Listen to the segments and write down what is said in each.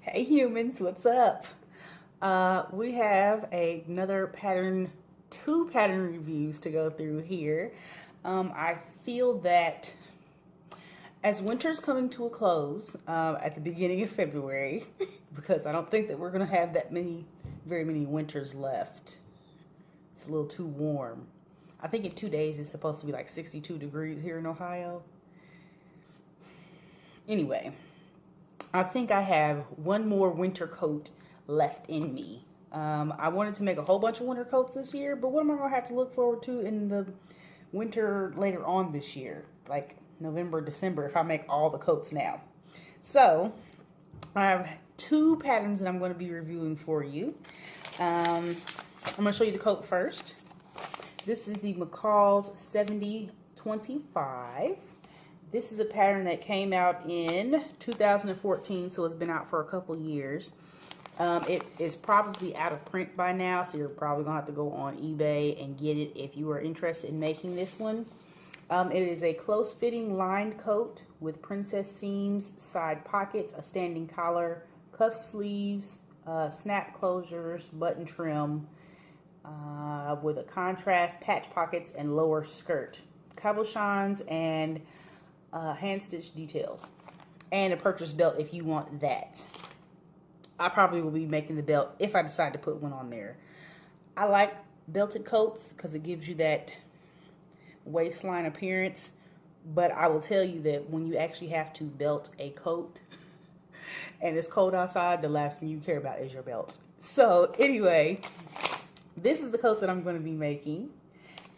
Hey humans, what's up? We have another pattern, two pattern reviews to go through here. I feel that as winter's coming to a close at the beginning of February, because I don't think that we're going to have very many winters left. It's a little too warm. I think in 2 days it's supposed to be like 62 degrees here in Ohio. Anyway, I think I have one more winter coat left in me. I wanted to make a whole bunch of winter coats this year, but what am I going to have to look forward to in the winter later on this year? Like November, December, if I make all the coats now. So, I have two patterns that I'm going to be reviewing for you. I'm going to show you the coat first. This is the McCall's 7025. This is a pattern that came out in 2014, so it's been out for a couple years. It is probably out of print by now, so you're probably going to have to go on eBay and get it if you are interested in making this one. It is a close-fitting lined coat with princess seams, side pockets, a standing collar, cuff sleeves, snap closures, button trim, with a contrast, patch pockets, and lower skirt. Cabochons and hand stitch details, and a purchase belt if you want that. I probably will be making the belt if I decide to put one on there. I like belted coats because it gives you that waistline appearance, but I will tell you that when you actually have to belt a coat and it's cold outside, the last thing you care about is your belt. So anyway, this is the coat that I'm going to be making,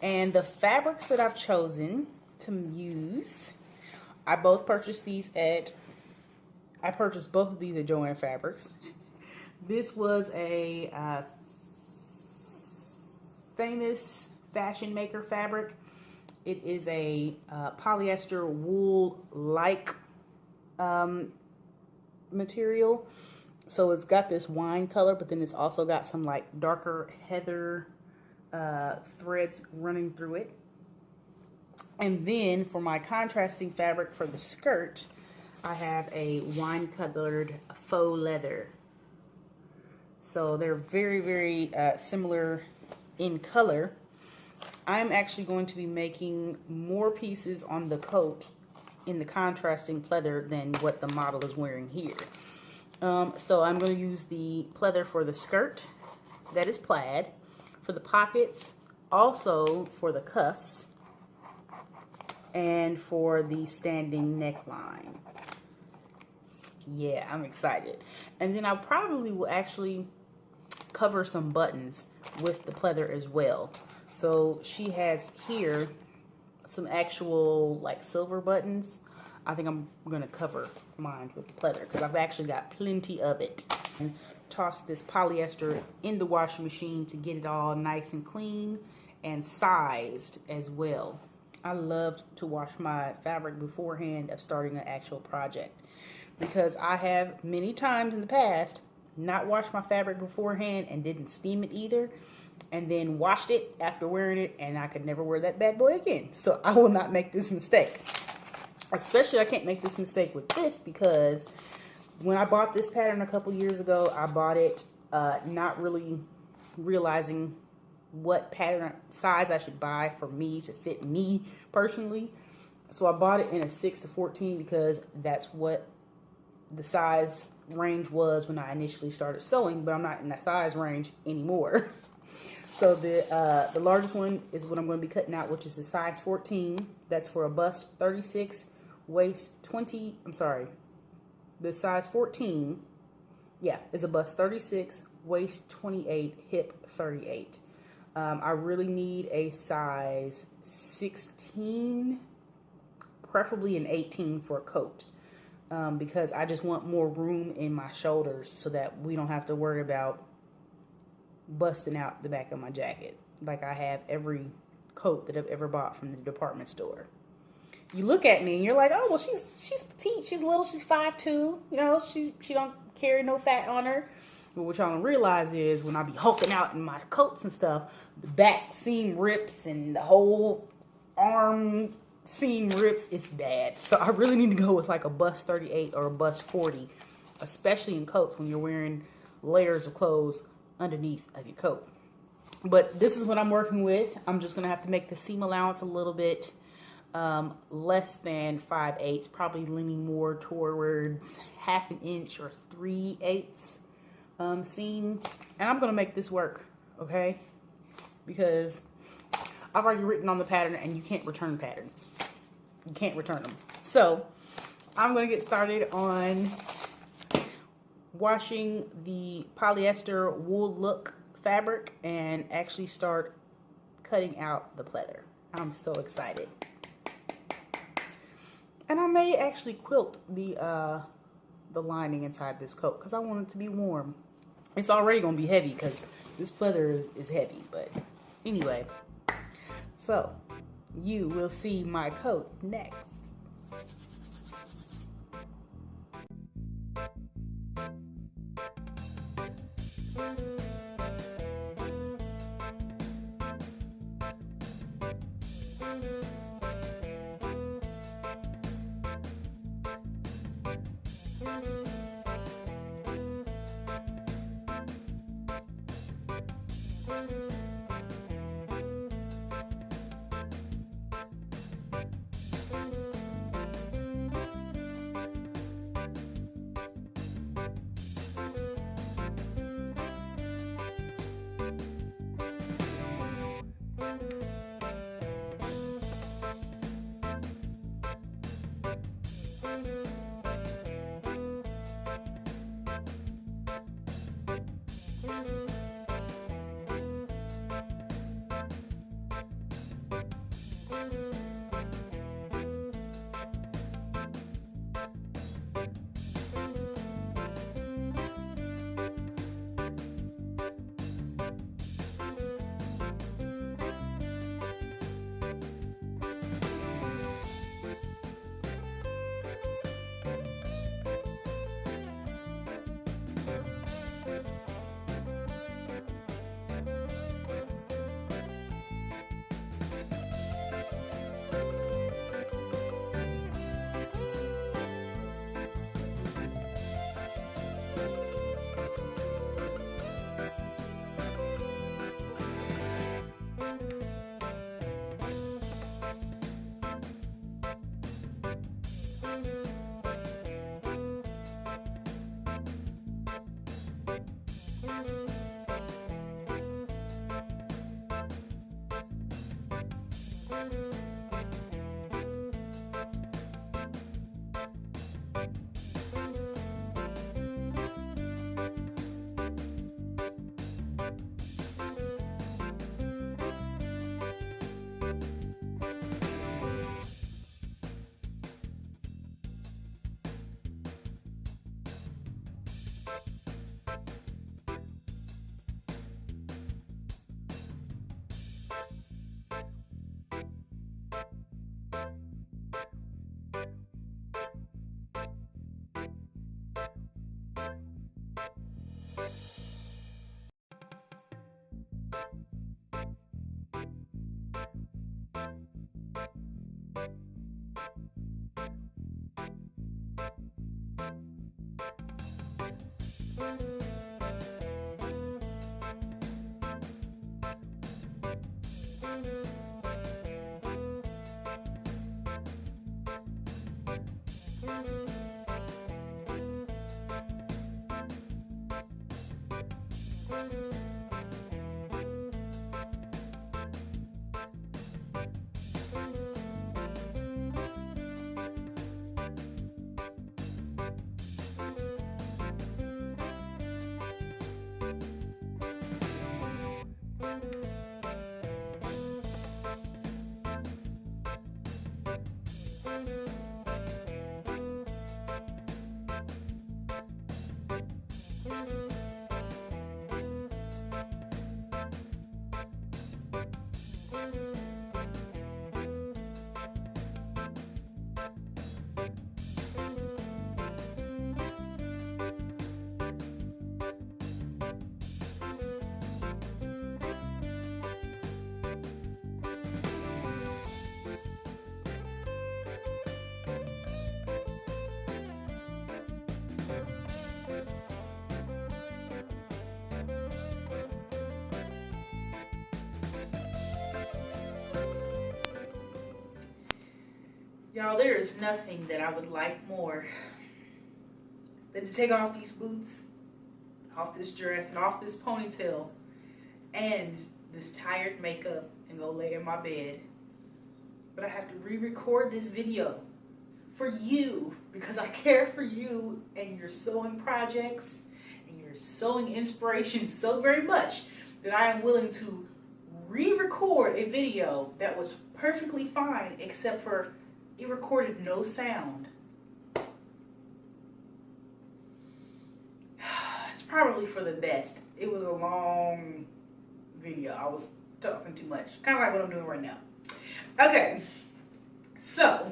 and the fabrics that I've chosen to use, I purchased both of these at Joann Fabrics. This was a famous fashion maker fabric. It is a polyester wool-like material. So it's got this wine color, but then it's also got some like darker heather threads running through it. And then for my contrasting fabric for the skirt, I have a wine-colored faux leather. So they're very, very similar in color. I'm actually going to be making more pieces on the coat in the contrasting pleather than what the model is wearing here. So I'm going to use the pleather for the skirt, that is plaid, for the pockets, also for the cuffs, and for the standing neckline. Yeah, I'm excited. And then I probably will actually cover some buttons with the pleather as well. So she has here some actual like silver buttons. I think I'm going to cover mine with the pleather because I've actually got plenty of it. And toss this polyester in the washing machine to get it all nice and clean and sized as well. I love to wash my fabric beforehand of starting an actual project, because I have many times in the past not washed my fabric beforehand and didn't steam it either, and then washed it after wearing it, and I could never wear that bad boy again. So I will not make this mistake. Especially I can't make this mistake with this, because when I bought this pattern a couple years ago, I bought it not really realizing what pattern size I should buy for me to fit me personally. So I bought it in a 6 to 14 because that's what the size range was when I initially started sewing, but I'm not in that size range anymore. So the largest one is what I'm going to be cutting out, which is the size 14. That's for a bust 36, waist 20. I'm sorry. The size 14, yeah, is a bust 36, waist 28, hip 38. I really need a size 16, preferably an 18 for a coat, because I just want more room in my shoulders so that we don't have to worry about busting out the back of my jacket like I have every coat that I've ever bought from the department store. You look at me and you're like, oh, well, she's petite, she's little, she's 5'2", you know, she don't carry no fat on her. But what y'all don't realize is when I be hulking out in my coats and stuff, the back seam rips and the whole arm seam rips. It's bad. So I really need to go with like a bust 38 or a bust 40 especially in coats when you're wearing layers of clothes underneath of your coat. But this is what I'm working with. I'm just gonna have to make the seam allowance a little bit less than 5/8, probably leaning more towards 1/2 inch or 3/8 seam. And I'm gonna make this work, okay? Because I've already written on the pattern and you can't return patterns. You can't return them. So I'm gonna get started on washing the polyester wool look fabric and actually start cutting out the pleather. I'm so excited. And I may actually quilt the lining inside this coat because I want it to be warm. It's already gonna be heavy because this pleather is heavy, but anyway. So you will see my coat next. Y'all, there is nothing that I would like more than to take off these boots, off this dress, and off this ponytail, and this tired makeup, and go lay in my bed. But I have to re-record this video for you because I care for you and your sewing projects and your sewing inspiration so very much that I am willing to re-record a video that was perfectly fine except for it recorded no sound. It's probably for the best. It was a long video. I was talking too much. Kind of like what I'm doing right now. Okay, so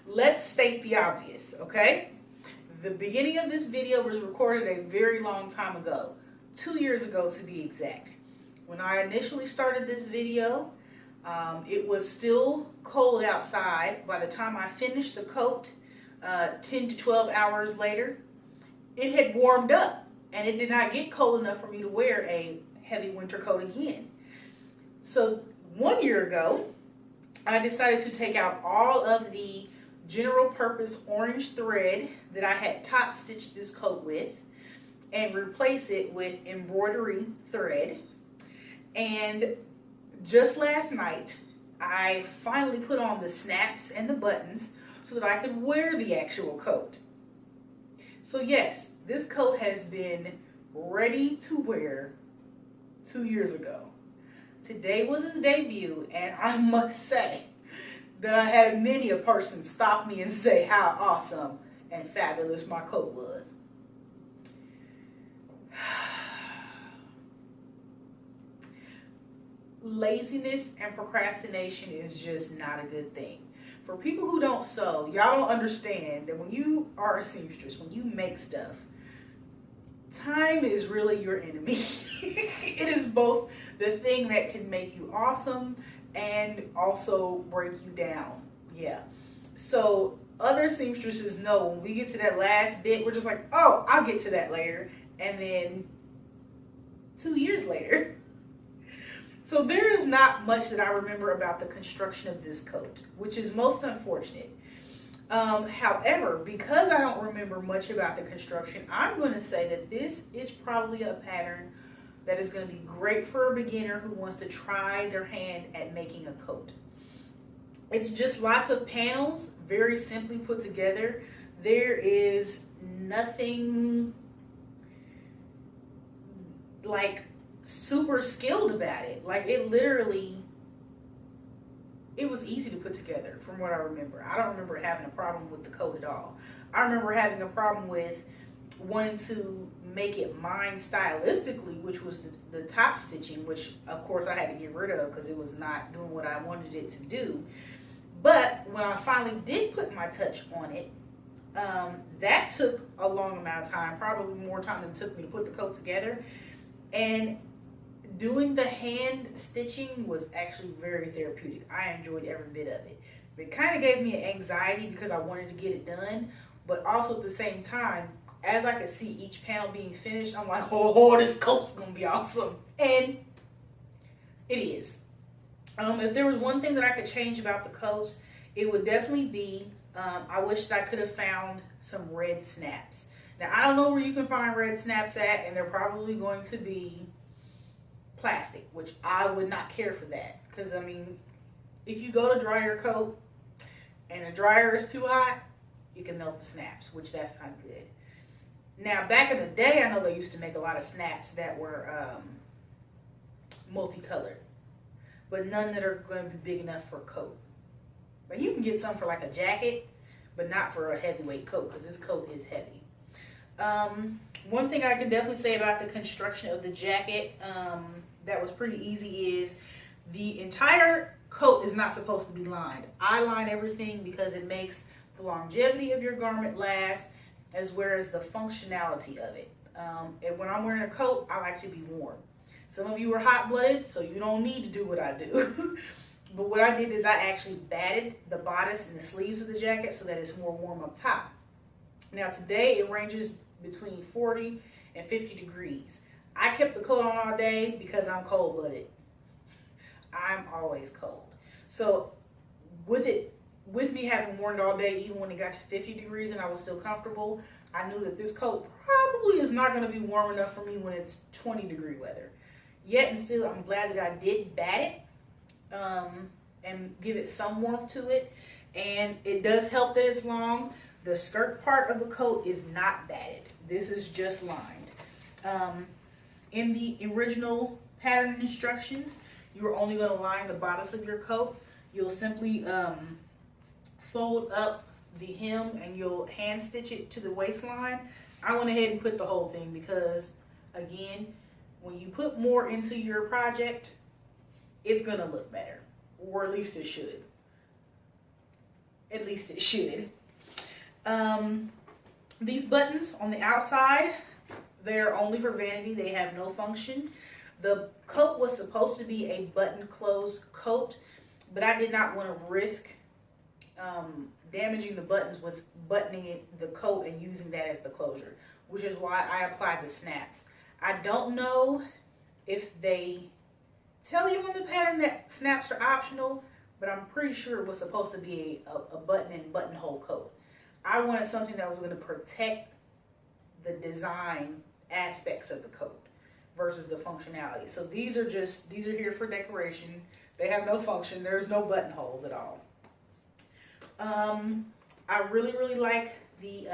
let's state the obvious, okay? The beginning of this video was recorded a very long time ago, 2 years ago to be exact. When I initially started this video, it was still cold outside. By the time I finished the coat, 10 to 12 hours later, it had warmed up and it did not get cold enough for me to wear a heavy winter coat again. So 1 year ago, I decided to take out all of the general purpose orange thread that I had top stitched this coat with and replace it with embroidery thread. And just last night, I finally put on the snaps and the buttons so that I could wear the actual coat. So yes, this coat has been ready to wear 2 years ago. Today was his debut, and I must say that I had many a person stop me and say how awesome and fabulous my coat was. Laziness and procrastination is just not a good thing. For people who don't sew, y'all don't understand that when you are a seamstress, when you make stuff, time is really your enemy. It is both the thing that can make you awesome and also break you down. Yeah. So other seamstresses know when we get to that last bit, we're just like, oh, I'll get to that later. And then 2 years later. So there is not much that I remember about the construction of this coat, which is most unfortunate. However, because I don't remember much about the construction, I'm going to say that this is probably a pattern that is going to be great for a beginner who wants to try their hand at making a coat. It's just lots of panels, very simply put together. There is nothing like super skilled about it. Like it was easy to put together from what I remember. I don't remember having a problem with the coat at all. I remember having a problem with wanting to make it mine stylistically, which was the top stitching, which of course I had to get rid of because it was not doing what I wanted it to do. But when I finally did put my touch on it, that took a long amount of time, probably more time than it took me to put the coat together. And doing the hand stitching was actually very therapeutic. I enjoyed every bit of it. It kind of gave me an anxiety because I wanted to get it done, but also at the same time, as I could see each panel being finished, I'm like, oh, this coat's gonna be awesome. And it is. If there was one thing that I could change about the coats, it would definitely be, I wish that I could have found some red snaps. Now, I don't know where you can find red snaps at, and they're probably going to be plastic, which I would not care for that. Because, I mean, if you go to dry your coat and the dryer is too hot, you can melt the snaps, which that's not good. Now, back in the day, I know they used to make a lot of snaps that were multicolored, but none that are going to be big enough for a coat. But you can get some for like a jacket, but not for a heavyweight coat, because this coat is heavy. One thing I can definitely say about the construction of the jacket that was pretty easy is the entire coat is not supposed to be lined. I line everything because it makes the longevity of your garment last, as well as the functionality of it. And when I'm wearing a coat, I like to be warm. Some of you are hot-blooded, so you don't need to do what I do. But what I did is I actually batted the bodice and the sleeves of the jacket so that it's more warm up top. Now today it ranges between 40 and 50 degrees. I kept the coat on all day because I'm cold-blooded. I'm always cold. So with it with me having worn it all day, even when it got to 50 degrees and I was still comfortable, I knew that this coat probably is not going to be warm enough for me when it's 20-degree weather. Yet and still, I'm glad that I did bat it and give it some warmth to it. And it does help that it's long. The skirt part of the coat is not batted. This is just lined. In the original pattern instructions, you're only going to line the bodice of your coat. You'll simply fold up the hem and you'll hand stitch it to the waistline. I went ahead and put the whole thing because, again, when you put more into your project, it's going to look better, or at least it should. At least it should. These buttons on the outside, they're only for vanity. They have no function. The coat was supposed to be a button closed coat, but I did not want to risk damaging the buttons with buttoning the coat and using that as the closure, which is why I applied the snaps. I don't know if they tell you on the pattern that snaps are optional, but I'm pretty sure it was supposed to be a button and buttonhole coat. I wanted something that was going to protect the design aspects of the coat versus the functionality. So these are here for decoration. They have no function. There's no buttonholes at all. I really, really like the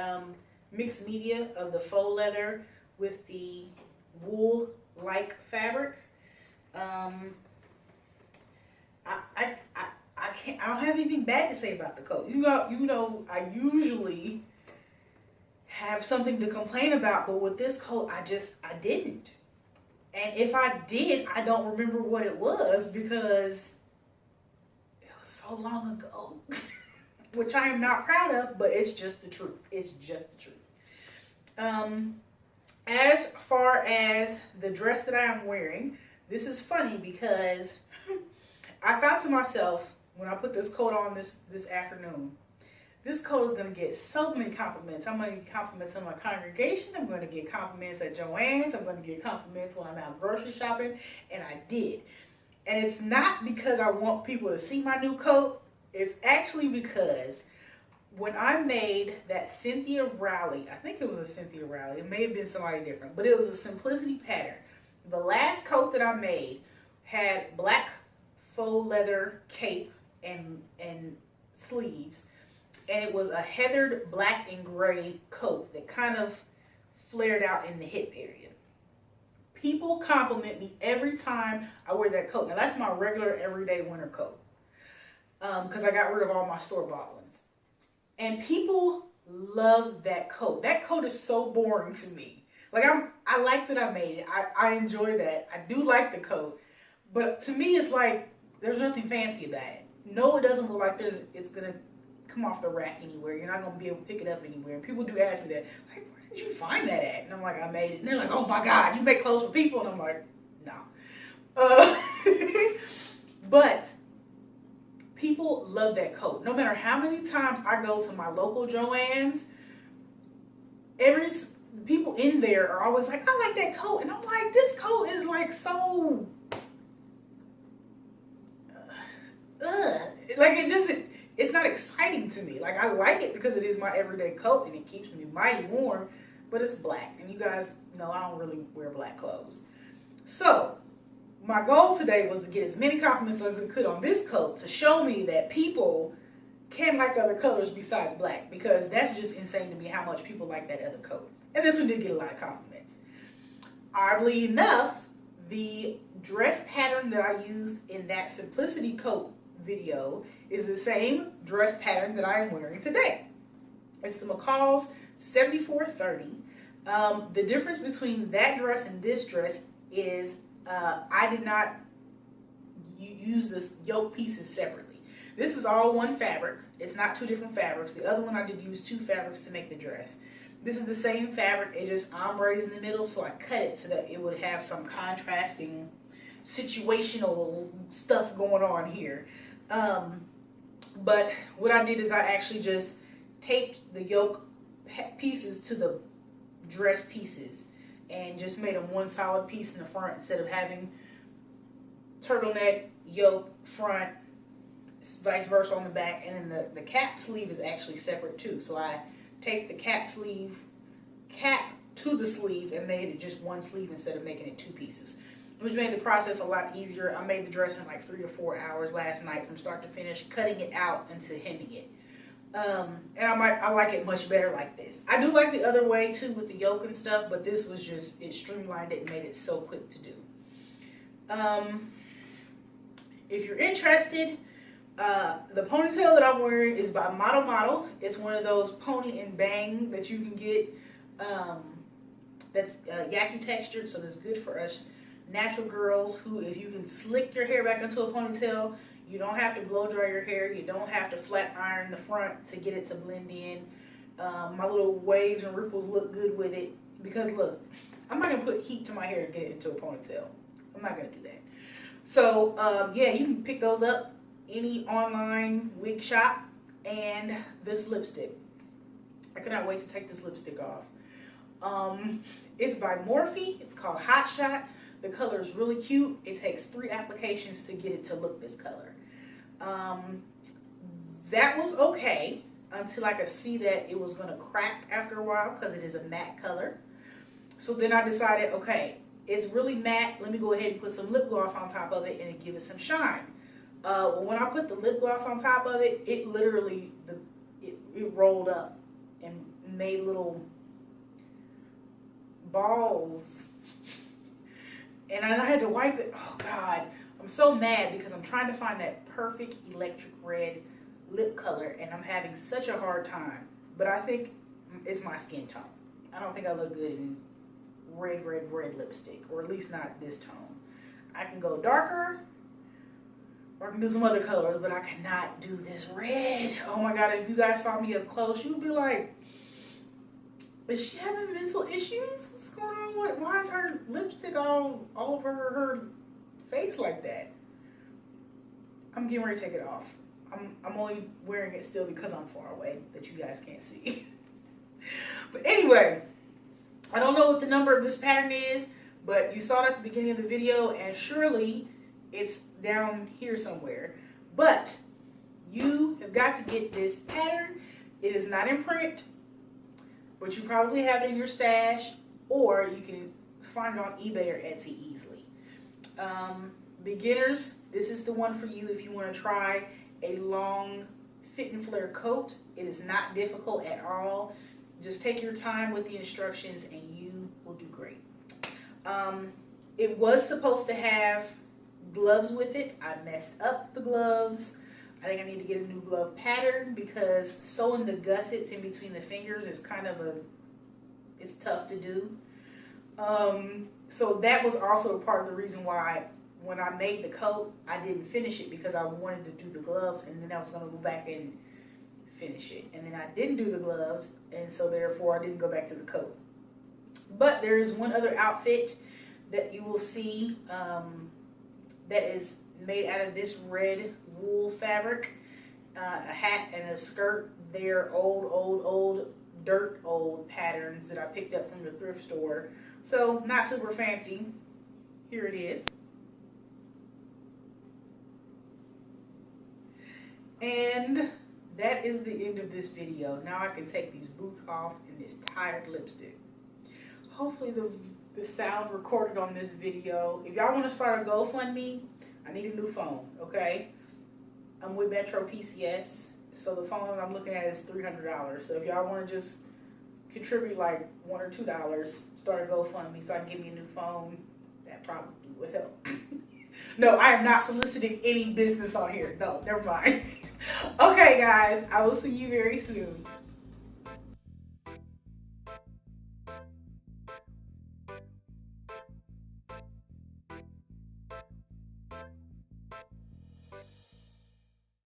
mixed media of the faux leather with the wool-like fabric. I don't have anything bad to say about the coat. You know, I usually have something to complain about, but with this coat, I didn't. And if I did, I don't remember what it was because it was so long ago, which I am not proud of, but it's just the truth. It's just the truth. As far as the dress that I am wearing, this is funny because I thought to myself, when I put this coat on this afternoon, this coat is going to get so many compliments. I'm going to get compliments in my congregation. I'm going to get compliments at Joann's. I'm going to get compliments when I'm out grocery shopping. And I did. And it's not because I want people to see my new coat. It's actually because when I made that Cynthia Rowley, I think it was a Cynthia Rowley. It may have been somebody different, but it was a simplicity pattern. The last coat that I made had black faux leather cape and sleeves. And it was a heathered black and gray coat that kind of flared out in the hip area. People compliment me every time I wear that coat. Now that's my regular everyday winter coat. Because I got rid of all my store-bought ones. And people love that coat. That coat is so boring to me. Like I like that I made it. I enjoy that. I do like the coat. But to me it's like there's nothing fancy about it. No, it doesn't look like it's gonna come off the rack anywhere. You're not gonna be able to pick it up anywhere. And people do ask me that, like, where did you find that at? And I'm like, I made it. And they're like, oh my God, you make clothes for people? And I'm like, no. But people love that coat. No matter how many times I go to my local Joann's, people in there are always like, I like that coat. And I'm like, this coat is like so like it's not exciting to me. Like I like it because it is my everyday coat and it keeps me mighty warm, but it's black. And you guys know I don't really wear black clothes. So my goal today was to get as many compliments as I could on this coat to show me that people can like other colors besides black, because that's just insane to me how much people like that other coat. And this one did get a lot of compliments. Oddly enough, the dress pattern that I used in that simplicity coat video is the same dress pattern that I am wearing today. It's the McCall's 7430. The difference between that dress and this dress is I did not use the yoke pieces separately. This is all one fabric. It's not two different fabrics. The other one I did use two fabrics to make the dress. This is the same fabric. It just ombres in the middle, so I cut it so that it would have some contrasting situational stuff going on here. But what I did is I actually just taped the yoke pieces to the dress pieces and just made them one solid piece in the front instead of having turtleneck, yoke, front, vice versa on the back, and then the cap sleeve is actually separate too. So I take the cap to the sleeve and made it just one sleeve instead of making it two pieces, which made the process a lot easier. I made the dress in like 3 to 4 hours last night from start to finish, cutting it out into hemming it. And I like it much better like this. I do like the other way too with the yoke and stuff, but this was just, it streamlined it and made it so quick to do. If you're interested, the ponytail that I'm wearing is by Model. It's one of those pony and bang that you can get, that's yaki textured, so that's good for us natural girls who, if you can slick your hair back into a ponytail, you don't have to blow dry your hair, you don't have to flat iron the front to get it to blend in. My little waves and ripples look good with it, because look, I'm not gonna put heat to my hair and get it into a ponytail. I'm not gonna do that. So yeah, you can pick those up any online wig shop. And this lipstick, I cannot wait to take this lipstick off. It's by Morphe. It's called Hot Shot. The color is really cute. It takes 3 applications to get it to look this color. That was okay until I could see that it was going to crack after a while because it is a matte color. So then I decided, okay, it's really matte. Let me go ahead and put some lip gloss on top of it and give it some shine. When I put the lip gloss on top of it, it literally, it rolled up and made little balls. And I had to wipe it. Oh God, I'm so mad because I'm trying to find that perfect electric red lip color and I'm having such a hard time. But I think it's my skin tone. I don't think I look good in red lipstick, or at least not this tone. I can go darker, or I can do some other colors, but I cannot do this red. Oh my God, if you guys saw me up close, you'd be like, is she having mental issues? What's going on? Why is her lipstick all over her face like that? I'm getting ready to take it off. I'm only wearing it still because I'm far away that you guys can't see. But anyway, I don't know what the number of this pattern is, but you saw it at the beginning of the video, and surely it's down here somewhere. But you have got to get this pattern. It is not in print, but you probably have it in your stash, or you can find it on eBay or Etsy easily. Beginners, this is the one for you if you want to try a long fit and flare coat. It is not difficult at all. Just take your time with the instructions and you will do great. It was supposed to have gloves with it. I messed up the gloves. I think I need to get a new glove pattern because sewing the gussets in between the fingers is kind of it's tough to do. So that was also part of the reason why when I made the coat, I didn't finish it, because I wanted to do the gloves and then I was going to go back and finish it. And then I didn't do the gloves, and so therefore I didn't go back to the coat. But there is one other outfit that you will see that is made out of this red wool fabric, a hat and a skirt. They're old patterns that I picked up from the thrift store. So not super fancy. Here it is. And that is the end of this video. Now I can take these boots off and this tired lipstick. Hopefully the sound recorded on this video. If y'all want to start a GoFundMe, I need a new phone, okay? I'm with Metro PCS, so the phone I'm looking at is $300. So if y'all want to just contribute like $1 or $2, start a GoFundMe so I can get me a new phone, that probably would help. No, I am not soliciting any business on here. No, never mind. Okay, guys, I will see you very soon.